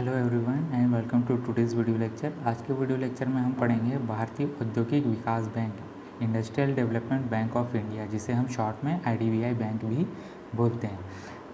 Hello everyone and welcome to today's video lecture. आज के video lecture में हम पढ़ेंगे भारतीय औद्योगिक विकास bank industrial development bank of India, जिसे हम शॉर्ट में IDBI बैंक भी बोलते हैं।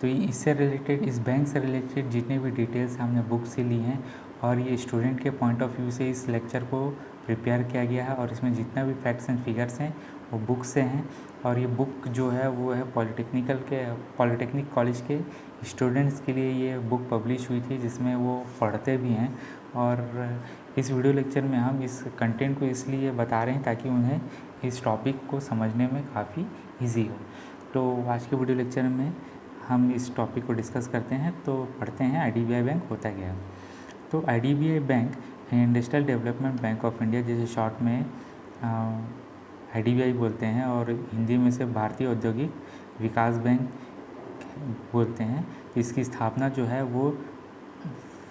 तो इससे रिलेटेड, इस बैंक से रिलेटेड जितने भी डिटेल्स हमने बुक से ली हैं और ये स्टूडेंट के पॉइंट ऑफ व्यू से इस लेक्चर को प्रिपेयर किया गया है और इसमें जितना भी फैक्ट्स एंड फिगर्स हैं वो बुक से हैं। और ये बुक जो है वो है पॉलिटेक्निक कॉलेज के स्टूडेंट्स के लिए ये बुक पब्लिश हुई थी, जिसमें वो पढ़ते भी हैं। और इस वीडियो लेक्चर में हम इस कंटेंट को इसलिए बता रहे हैं ताकि उन्हें इस टॉपिक को समझने में काफ़ी इजी हो। तो आज के वीडियो लेक्चर में हम इस टॉपिक को डिस्कस करते हैं। तो पढ़ते हैं IDBI बैंक होता क्या है। तो IDBI bank industrial development bank of India, जिसे शॉर्ट में IDBI बोलते हैं और हिंदी में से भारतीय औद्योगिक विकास बैंक बोलते हैं। तो इसकी स्थापना जो है वो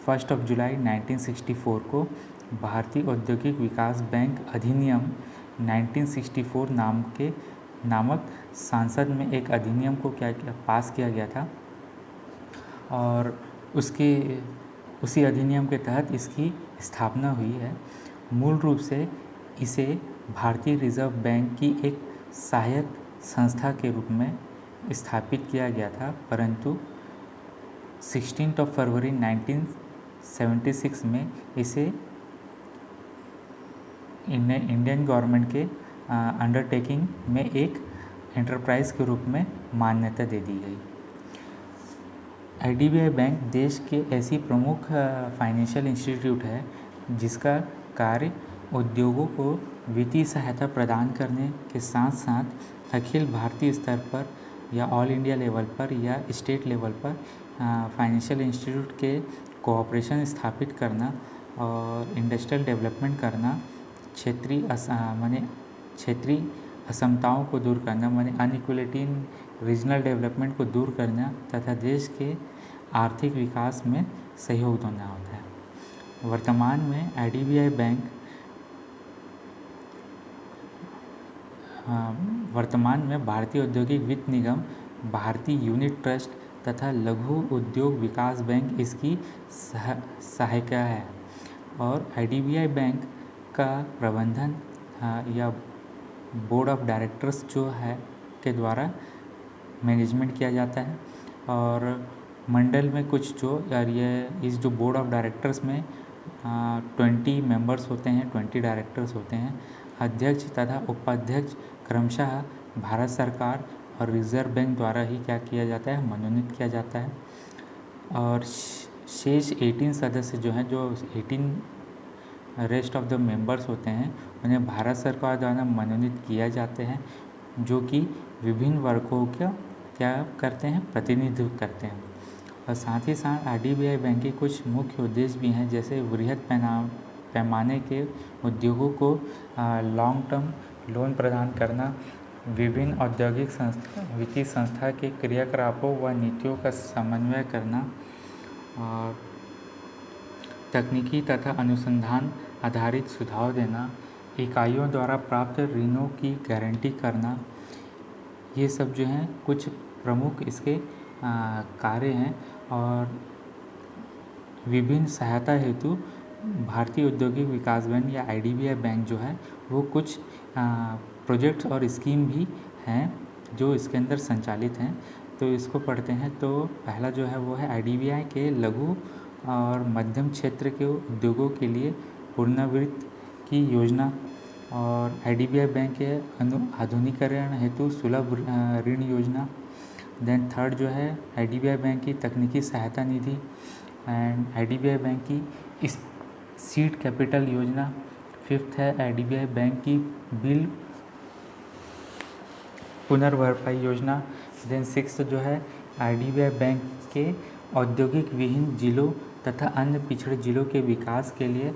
1 जुलाई 1964 को भारतीय औद्योगिक विकास बैंक अधिनियम 1964 नामक संसद में एक अधिनियम को पास किया गया था और उसी अधिनियम के तहत इसकी स्थापना हुई है। मूल रूप से इसे भारतीय रिजर्व बैंक की एक सहायक संस्था के रूप में स्थापित किया गया था, परंतु 16 फरवरी 1976 में इसे इंडियन गवर्नमेंट के अंडरटेकिंग में एक एंटरप्राइज के रूप में मान्यता दे दी गई। IDBI बैंक देश के ऐसी प्रमुख फाइनेंशियल इंस्टीट्यूट है जिसका कार्य उद्योगों को वित्तीय सहायता प्रदान करने के साथ साथ अखिल भारतीय स्तर पर या ऑल इंडिया लेवल पर या स्टेट लेवल पर फाइनेंशियल इंस्टीट्यूट के कोऑपरेशन स्थापित करना और इंडस्ट्रियल डेवलपमेंट करना, क्षेत्रीय असमताओं को दूर करना माने अनइक्वलिटी इन रीजनल डेवलपमेंट को दूर करना तथा देश के आर्थिक विकास में सहयोग देना होता है। वर्तमान में IDBI बैंक भारतीय औद्योगिक वित्त निगम, भारतीय यूनिट ट्रस्ट तथा लघु उद्योग विकास बैंक इसकी सहायिका है। और IDBI बैंक का प्रबंधन या बोर्ड ऑफ डायरेक्टर्स जो है के द्वारा मैनेजमेंट किया जाता है। और मंडल में कुछ इस जो बोर्ड ऑफ डायरेक्टर्स में 20 मेंबर्स होते हैं, 20 डायरेक्टर्स होते हैं। अध्यक्ष तथा उपाध्यक्ष क्रमशः भारत सरकार और रिजर्व बैंक द्वारा ही क्या किया जाता है, मनोनीत किया जाता है। और शेष 18 सदस्य जो हैं, जो 18 रेस्ट ऑफ द मेंबर्स होते हैं, उन्हें भारत सरकार द्वारा मनोनीत किया जाते हैं, जो कि विभिन्न वर्गों का क्या करते हैं, प्रतिनिधित्व करते हैं। और साथ ही साथ IDBI बैंक के कुछ मुख्य उद्देश्य भी हैं, जैसे वृहद पैमाने के उद्योगों को लॉन्ग टर्म लोन प्रदान करना, विभिन्न औद्योगिक वित्तीय संस्था के क्रियाकलापों व नीतियों का समन्वय करना, और तकनीकी तथा अनुसंधान आधारित सुझाव देना, इकाइयों द्वारा प्राप्त ऋणों की गारंटी करना। ये सब जो हैं कुछ प्रमुख इसके कार्य हैं। और विभिन्न सहायता हेतु भारतीय औद्योगिक विकास बैंक या IDBI बैंक जो है वो कुछ प्रोजेक्ट्स और स्कीम भी हैं जो इसके अंदर संचालित हैं। तो इसको पढ़ते हैं। तो पहला जो है वो है IDBI के लघु और मध्यम क्षेत्र के उद्योगों के लिए पुनर्वित्त की योजना, और IDBI बैंक के आधुनिकीकरण हेतु सुलभ ऋण योजना। देन थर्ड जो है IDBI बैंक की तकनीकी सहायता निधि एंड IDBI बैंक की सीड कैपिटल योजना। फिफ्थ है IDBI बैंक की बिल पुनर्भरपाई योजना। देन सिक्स्थ जो है IDBI बैंक के औद्योगिक विहीन जिलों तथा अन्य पिछड़े जिलों के विकास के लिए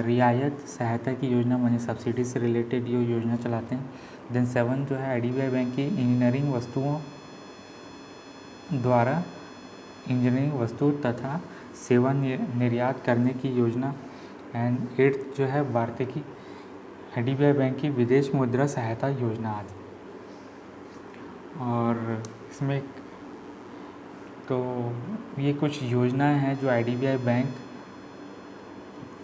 रियायत सहायता की योजना, माने सब्सिडी से रिलेटेड ये योजना चलाते हैं। देन सेवन जो है IDBI बैंक की इंजीनियरिंग वस्तु तथा सेवा निर्यात करने की योजना। एंड एट्थ जो है भारतीय की IDBI बैंक की विदेश मुद्रा सहायता योजना आदि। और इसमें तो ये कुछ योजनाएं हैं जो IDBI बैंक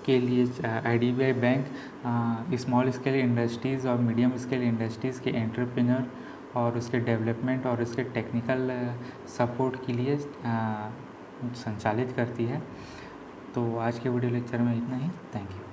के लिए IDBI bank small scale industries और मीडियम स्केल इंडस्ट्रीज़ के एंटरप्रेन्योर और उसके डेवलपमेंट और उसके टेक्निकल सपोर्ट के लिए संचालित करती है। तो आज के वीडियो लेक्चर में इतना ही। Thank you.